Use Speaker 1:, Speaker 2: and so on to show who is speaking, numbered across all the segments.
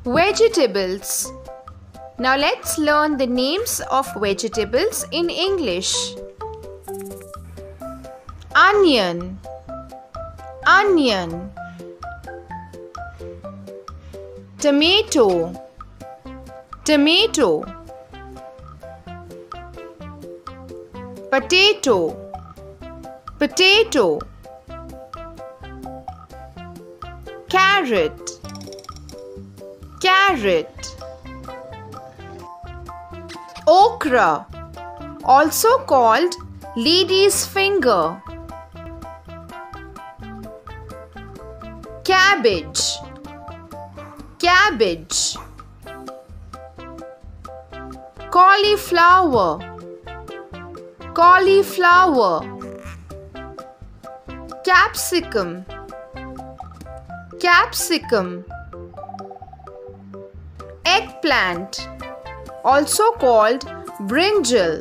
Speaker 1: Vegetables. Now let's learn the names of vegetables in English. Onion, onion. Tomato, tomato. Potato, potato. Carrot, carrot. Okra, also called lady's finger. Cabbage, cabbage. Cauliflower, cauliflower. Capsicum, capsicum. Eggplant, also called brinjal.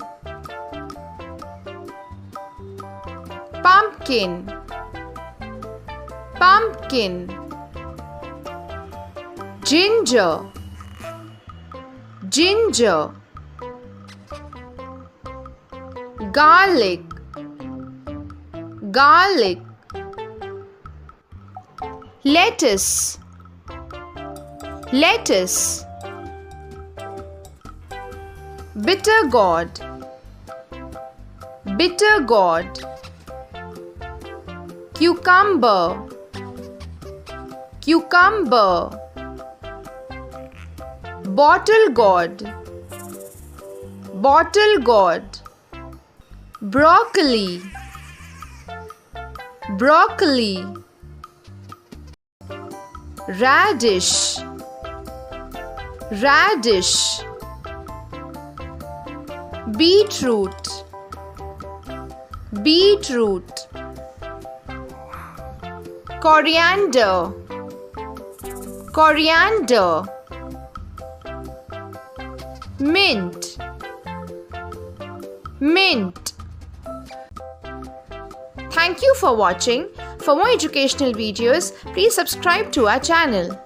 Speaker 1: Pumpkin, pumpkin. Ginger, ginger. Garlic, garlic. Lettuce, lettuce. Bitter gourd, bitter gourd. Cucumber, cucumber. Bottle gourd, bottle gourd. Broccoli, broccoli. Radish, radish. Beetroot, beetroot. Coriander, coriander. Mint, mint. Thank you for watching. For more educational videos, please subscribe to our channel.